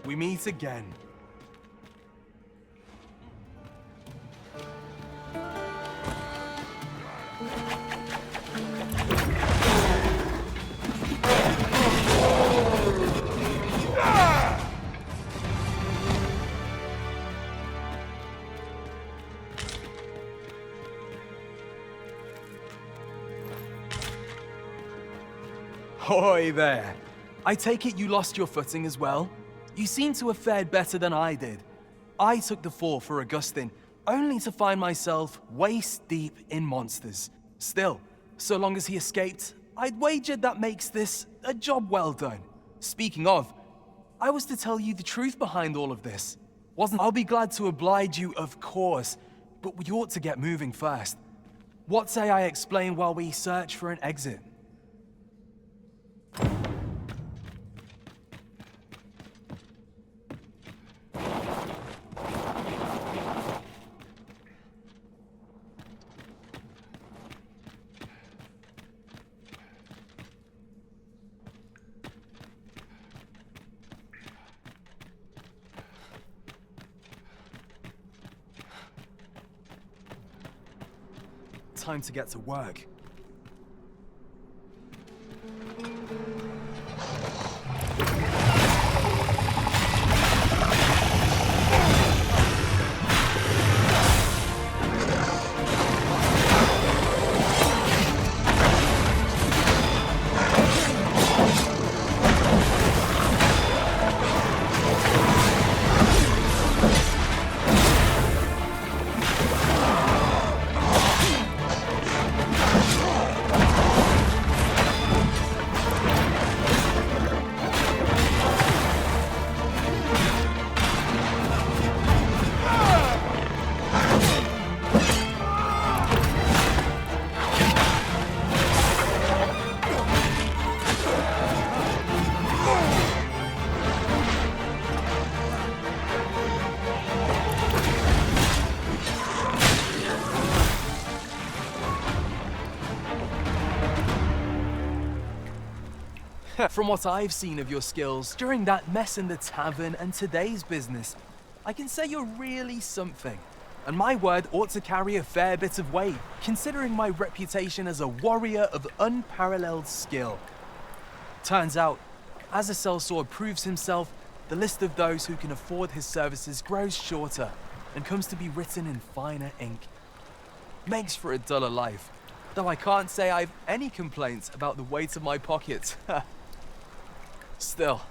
We meet again. Hoy there. I take it you lost your footing as well? You seem to have fared better than I did. I took the fall for Augustine, only to find myself waist deep in monsters. Still, so long as he escaped, I'd wagered that makes this a job well done. Speaking of, I was to tell you the truth behind all of this. I'll be glad to oblige you, of course, but we ought to get moving first. What say I explain while we search for an exit? Time to get to work. From what I've seen of your skills during that mess in the tavern and today's business, I can say you're really something. And my word ought to carry a fair bit of weight, considering my reputation as a warrior of unparalleled skill. Turns out, as a sellsword proves himself, the list of those who can afford his services grows shorter and comes to be written in finer ink. Makes for a duller life, though I can't say I've any complaints about the weight of my pockets. Still,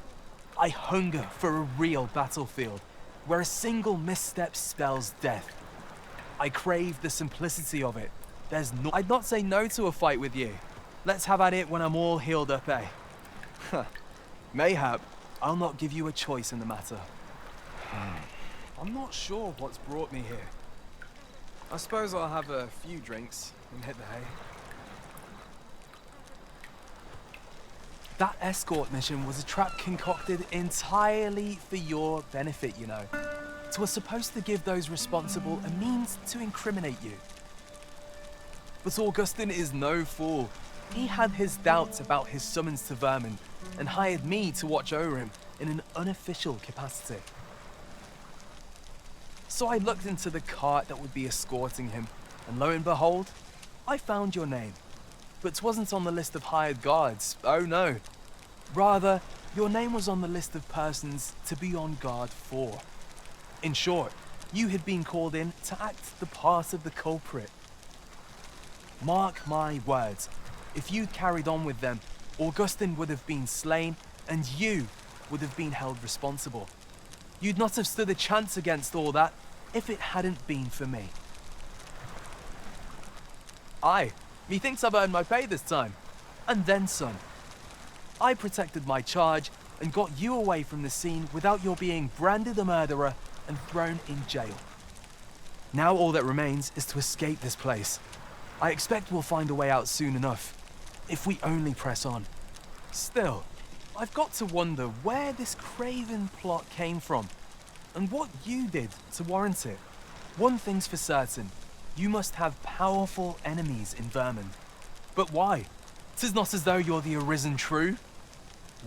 I hunger for a real battlefield, where a single misstep spells death. I crave the simplicity of it. I'd not say no to a fight with you. Let's have at it when I'm all healed up, eh? Mayhap, I'll not give you a choice in the matter. I'm not sure what's brought me here. I suppose I'll have a few drinks and hit the hay. That escort mission was a trap concocted entirely for your benefit, you know. It was supposed to give those responsible a means to incriminate you. But Augustine is no fool. He had his doubts about his summons to Vermin and hired me to watch over him in an unofficial capacity. So I looked into the cart that would be escorting him, and lo and behold, I found your name. But 'twasn't on the list of hired guards, oh no. Rather, your name was on the list of persons to be on guard for. In short, you had been called in to act the part of the culprit. Mark my words, if you'd carried on with them, Augustine would have been slain and you would have been held responsible. You'd not have stood a chance against all that if it hadn't been for me. Aye, methinks I've earned my pay this time. And then some. I protected my charge and got you away from the scene without your being branded a murderer and thrown in jail. Now all that remains is to escape this place. I expect we'll find a way out soon enough, if we only press on. Still, I've got to wonder where this craven plot came from, and what you did to warrant it. One thing's for certain, you must have powerful enemies in Vermin. But why? 'Tis not as though you're the arisen true.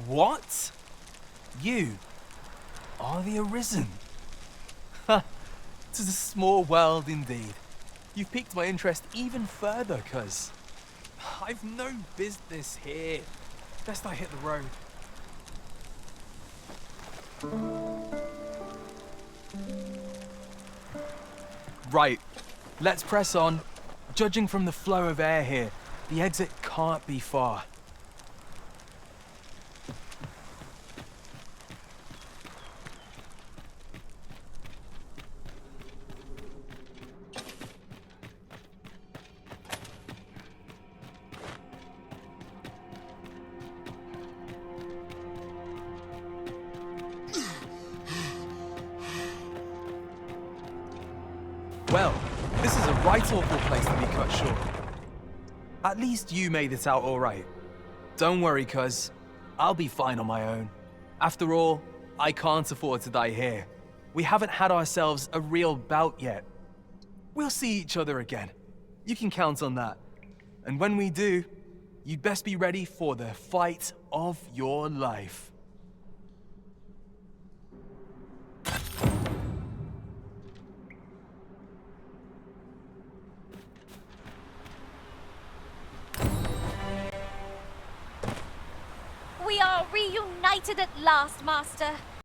What? You? are the Arisen. Ha! 'Tis a small world indeed. You've piqued my interest even further, cuz I've no business here. Best I hit the road. Right, let's press on. Judging from the flow of air here, the exit can't be far. Well, this is a right awful place to be cut short. At least you made it out all right. Don't worry, cuz. I'll be fine on my own. After all, I can't afford to die here. We haven't had ourselves a real bout yet. We'll see each other again. You can count on that. And when we do, you'd best be ready for the fight of your life. We are reunited at last, Master.